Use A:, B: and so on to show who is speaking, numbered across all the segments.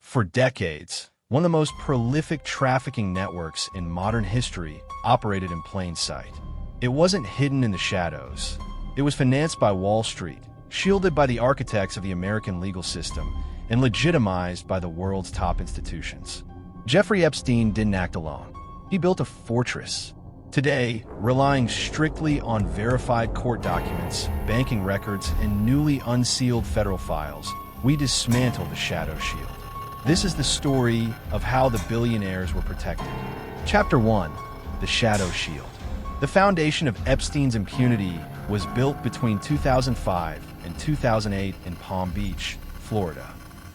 A: For decades, one of the most prolific trafficking networks in modern history operated in plain sight. It wasn't hidden in the shadows. It was financed by Wall Street, shielded by the architects of the American legal system, and legitimized by the world's top institutions. Jeffrey Epstein didn't act alone. He built a fortress. Today, relying strictly on verified court documents, banking records, and newly unsealed federal files, we dismantle the shadow shield. This is the story of how the billionaires were protected. Chapter 1. The Shadow Shield. The foundation of Epstein's impunity was built between 2005 and 2008 in Palm Beach, Florida.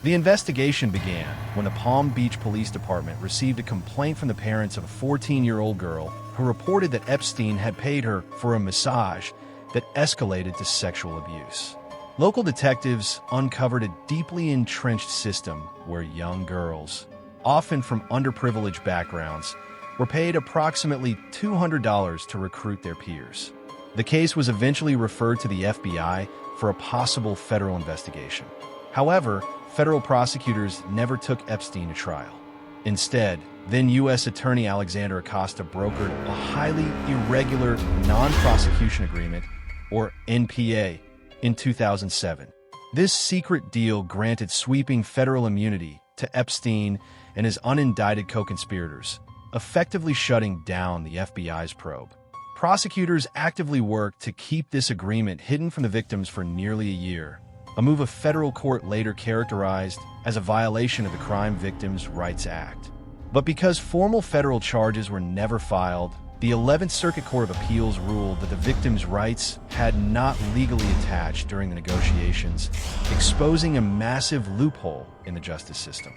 A: The investigation began when the Palm Beach Police Department received a complaint from the parents of a 14-year-old girl who reported that Epstein had paid her for a massage that escalated to sexual abuse. Local detectives uncovered a deeply entrenched system where young girls, often from underprivileged backgrounds, were paid approximately $200 to recruit their peers. The case was eventually referred to the FBI for a possible federal investigation. However, federal prosecutors never took Epstein to trial. Instead, then U.S. Attorney Alexander Acosta brokered a highly irregular Non-Prosecution Agreement, or NPA, in 2007. This secret deal granted sweeping federal immunity to Epstein and his unindicted co-conspirators, effectively shutting down the FBI's probe. Prosecutors actively worked to keep this agreement hidden from the victims for nearly a year, a move a federal court later characterized as a violation of the Crime Victims' Rights Act. But because formal federal charges were never filed, the 11th Circuit Court of Appeals ruled that the victims' rights had not legally attached during the negotiations, exposing a massive loophole in the justice system.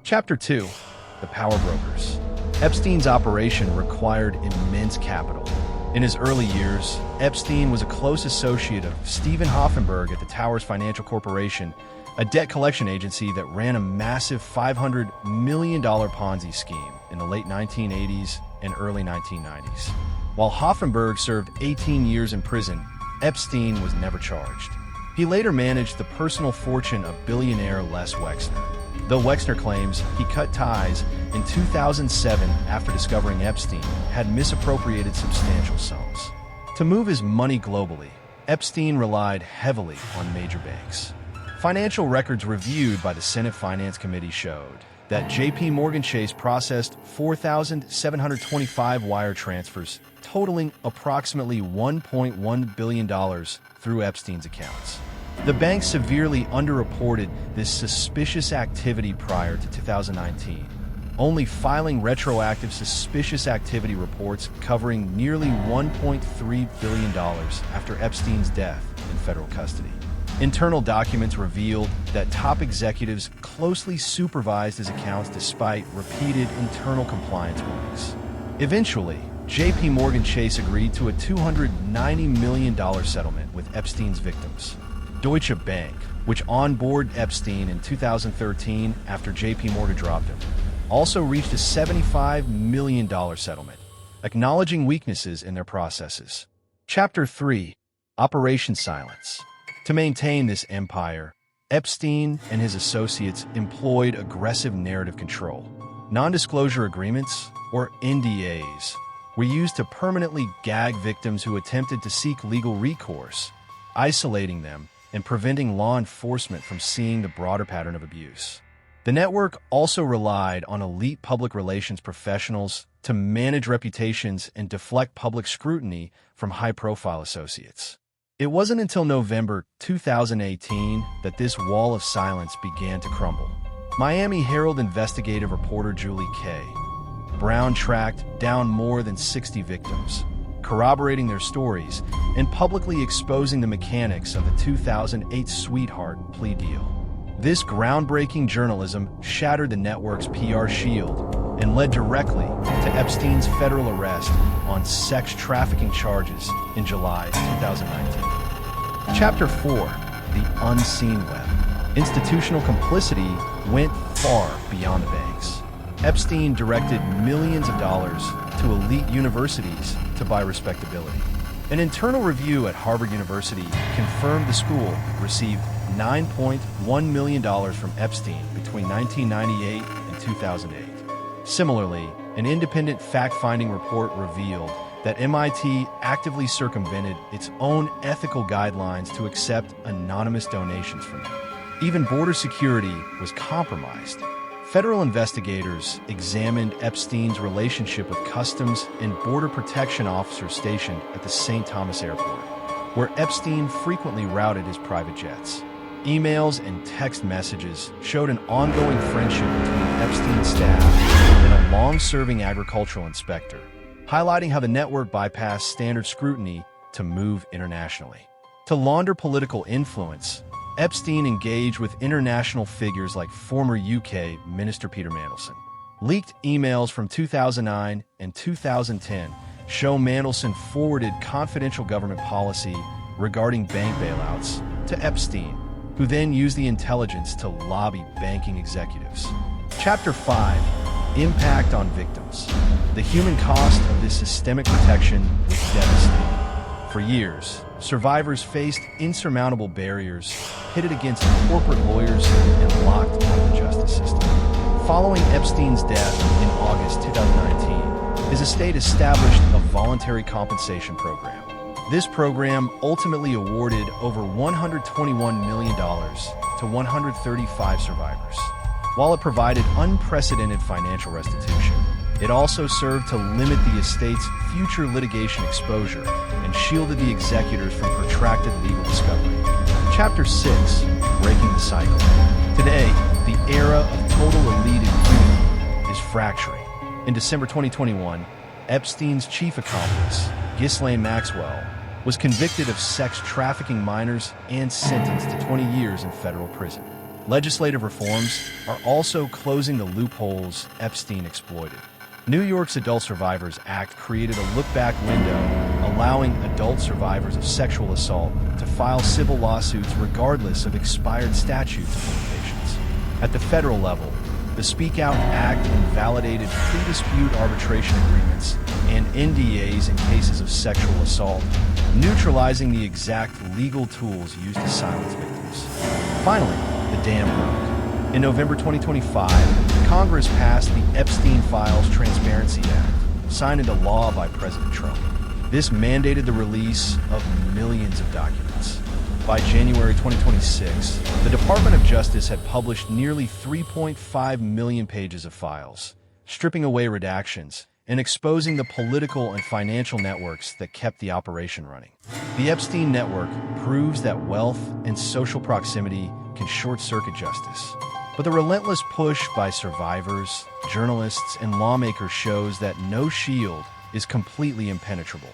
A: Chapter 2. The Power Brokers. Epstein's operation required immense capital. In his early years, Epstein was a close associate of Stephen Hoffenberg at the Towers Financial Corporation, a debt collection agency that ran a massive $500 million Ponzi scheme in the late 1980s and early 1990s. While Hoffenberg served 18 years in prison, Epstein was never charged. He later managed the personal fortune of billionaire Les Wexner. Though Wexner claims he cut ties in 2007 after discovering Epstein had misappropriated substantial sums. To move his money globally, Epstein relied heavily on major banks. Financial records reviewed by the Senate Finance Committee showed that J.P. Morgan Chase processed 4,725 wire transfers, totaling approximately $1.1 billion through Epstein's accounts. The bank severely underreported this suspicious activity prior to 2019, only filing retroactive suspicious activity reports covering nearly $1.3 billion after Epstein's death in federal custody. Internal documents revealed that top executives closely supervised his accounts despite repeated internal compliance warnings. Eventually, J.P. Morgan Chase agreed to a $290 million settlement with Epstein's victims. Deutsche Bank, which onboarded Epstein in 2013 after J.P. Morgan dropped him, also reached a $75 million settlement, acknowledging weaknesses in their processes. Chapter 3. Operation Silence. To maintain this empire, Epstein and his associates employed aggressive narrative control. Non-disclosure agreements, or NDAs, were used to permanently gag victims who attempted to seek legal recourse, isolating them and preventing law enforcement from seeing the broader pattern of abuse. The network also relied on elite public relations professionals to manage reputations and deflect public scrutiny from high-profile associates. It wasn't until November 2018 that this wall of silence began to crumble. Miami Herald investigative reporter Julie K. Brown tracked down more than 60 victims, corroborating their stories and publicly exposing the mechanics of the 2008 Sweetheart plea deal. This groundbreaking journalism shattered the network's PR shield and led directly to Epstein's federal arrest on sex trafficking charges in July 2019. Chapter 4. The Unseen Web. Institutional complicity went far beyond the banks. Epstein directed millions of dollars to elite universities to buy respectability. An internal review at Harvard University confirmed the school received $9.1 million from Epstein between 1998 and 2008. Similarly, an independent fact-finding report revealed that MIT actively circumvented its own ethical guidelines to accept anonymous donations from them. Even border security was compromised. Federal investigators examined Epstein's relationship with customs and border protection officers stationed at the St. Thomas Airport, where Epstein frequently routed his private jets. Emails and text messages showed an ongoing friendship between Epstein's staff and a long-serving agricultural inspector, highlighting how the network bypassed standard scrutiny to move internationally. To launder political influence, Epstein engaged with international figures like former UK Minister Peter Mandelson. Leaked emails from 2009 and 2010 show Mandelson forwarded confidential government policy regarding bank bailouts to Epstein, who then used the intelligence to lobby banking executives. Chapter 5: Impact on Victims. The human cost of this systemic protection was devastating. For years, survivors faced insurmountable barriers pitted against corporate lawyers and locked out of the justice system. Following Epstein's death in August 2019, his estate established a voluntary compensation program. This program ultimately awarded over $121 million to 135 survivors. While it provided unprecedented financial restitution, it also served to limit the estate's future litigation exposure and shielded the executors from protracted legal discovery. Chapter 6: Breaking the Cycle. Today, the era of total elite impunity is fracturing. In December 2021, Epstein's chief accomplice, Ghislaine Maxwell, was convicted of sex trafficking minors and sentenced to 20 years in federal prison. Legislative reforms are also closing the loopholes Epstein exploited. New York's Adult Survivors Act created a look-back window, allowing adult survivors of sexual assault to file civil lawsuits regardless of expired statutes of limitations. At the federal level, the Speak Out Act invalidated pre-dispute arbitration agreements and NDAs in cases of sexual assault, neutralizing the exact legal tools used to silence victims. Finally, the dam broke. In November 2025, Congress passed the Epstein Files Transparency Act, signed into law by President Trump. This mandated the release of millions of documents. By January 2026, the Department of Justice had published nearly 3.5 million pages of files, stripping away redactions and exposing the political and financial networks that kept the operation running. The Epstein network proves that wealth and social proximity can short-circuit justice. But the relentless push by survivors, journalists, and lawmakers shows that no shield is completely impenetrable.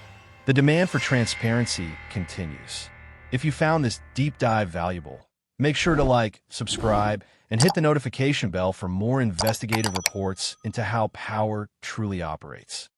A: The demand for transparency continues. If you found this deep dive valuable, make sure to like, subscribe, and hit the notification bell for more investigative reports into how power truly operates.